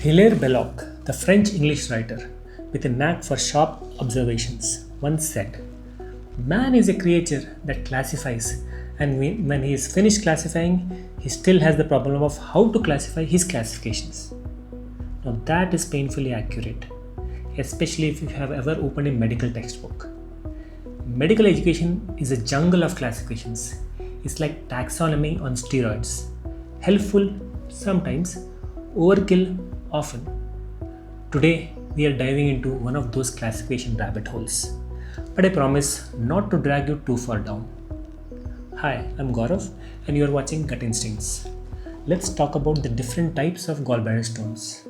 Hilaire Belloc, the French English writer with a knack for sharp observations, once said, "Man is a creature that classifies, and when he is finished classifying, he still has the problem of how to classify his classifications." Now, that is painfully accurate, especially if you have ever opened a medical textbook. Medical education is a jungle of classifications. It's like taxonomy on steroids. Helpful sometimes, overkill often. Today, we are diving into one of those classification rabbit holes. But I promise not to drag you too far down. Hi, I'm Gaurav and you are watching Gut Instincts. Let's talk about the different types of gallbladder stones.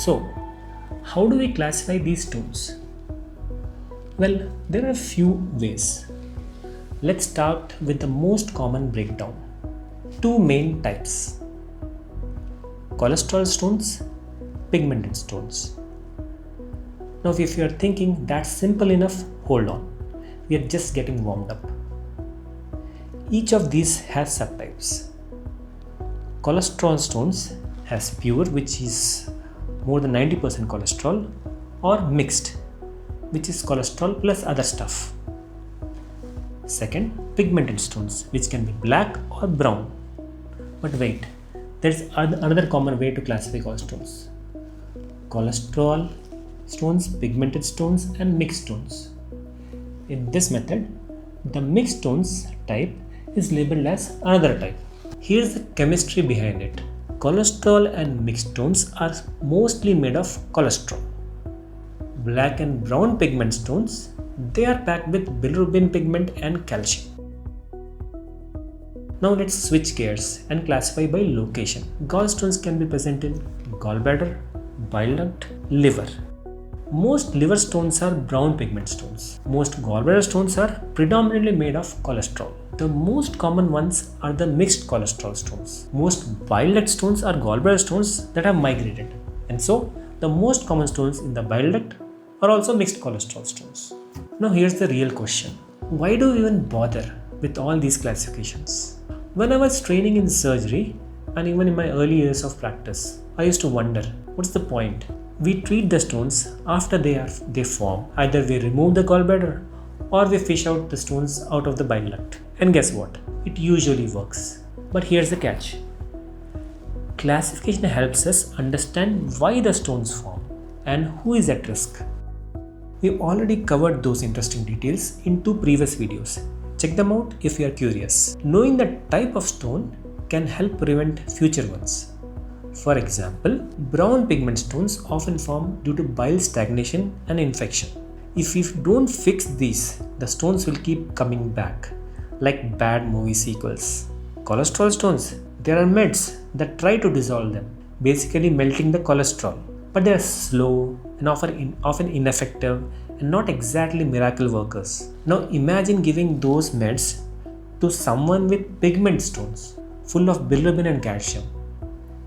So, how do we classify these stones? Well, there are a few ways. Let's start with the most common breakdown. Two main types: cholesterol stones, pigmented stones. Now, if you are thinking that's simple enough, hold on. We are just getting warmed up. Each of these has subtypes. Cholesterol stones has pure, which is more than 90% cholesterol, or mixed, which is cholesterol plus other stuff. Second, pigmented stones, which can be black or brown. But wait, there's another common way to classify cholestones. Cholesterol stones, pigmented stones, and mixed stones. In this method, the mixed stones type is labeled as another type. Here's the chemistry behind it. Cholesterol and mixed stones are mostly made of cholesterol. Black and brown pigment stones, they are packed with bilirubin pigment and calcium. Now let's switch gears and classify by location. Gallstones can be present in gallbladder, bile duct, liver. Most liver stones are brown pigment stones. Most gallbladder stones are predominantly made of cholesterol. The most common ones are the mixed cholesterol stones. Most bile duct stones are gallbladder stones that have migrated. And so, the most common stones in the bile duct are also mixed cholesterol stones. Now here's the real question. Why do we even bother with all these classifications? When I was training in surgery and even in my early years of practice, I used to wonder, what's the point? We treat the stones after they form. Either we remove the gallbladder or we fish out the stones out of the bile duct. And guess what? It usually works. But here's the catch. Classification helps us understand why the stones form and who is at risk. We've already covered those interesting details in two previous videos. Check them out if you are curious. Knowing the type of stone can help prevent future ones. For example, brown pigment stones often form due to bile stagnation and infection. If we don't fix these, the stones will keep coming back, like bad movie sequels. Cholesterol stones, there are meds that try to dissolve them, basically melting the cholesterol. But they are slow and often ineffective and not exactly miracle workers. Now imagine giving those meds to someone with pigment stones, full of bilirubin and calcium.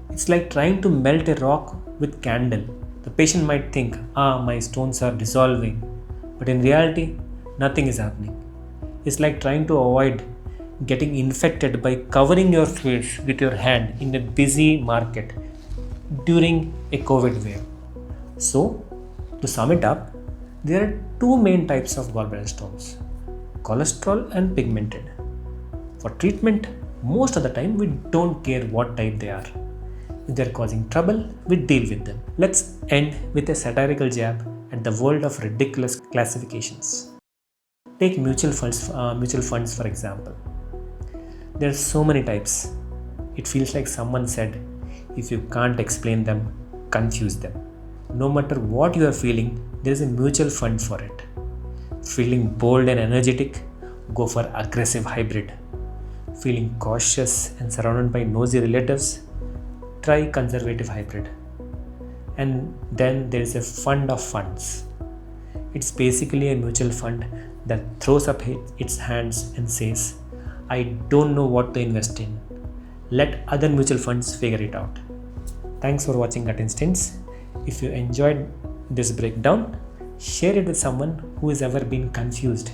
It's like trying to melt a rock with candle. The patient might think, my stones are dissolving. But in reality, nothing is happening. It's like trying to avoid getting infected by covering your face with your hand in a busy market during a COVID wave. So, to sum it up, there are two main types of gallbladder stones, cholesterol and pigmented. For treatment, most of the time we don't care what type they are. If they are causing trouble, we deal with them. Let's end with a satirical jab at the world of ridiculous classifications. Take mutual funds for example. There are so many types. It feels like someone said, if you can't explain them, confuse them. No matter what you are feeling, there is a mutual fund for it. Feeling bold and energetic, go for aggressive hybrid. Feeling cautious and surrounded by nosy relatives, try conservative hybrid. And then there is a fund of funds. It's basically a mutual fund that throws up its hands and says, I don't know what to invest in. Let other mutual funds figure it out. Thanks for watching Gut Instincts. If you enjoyed this breakdown, Share it with someone who has ever been confused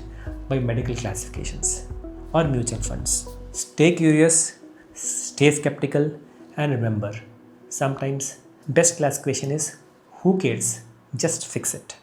by medical classifications or mutual funds. Stay curious, stay skeptical, and remember, sometimes best classification is who cares, just fix it.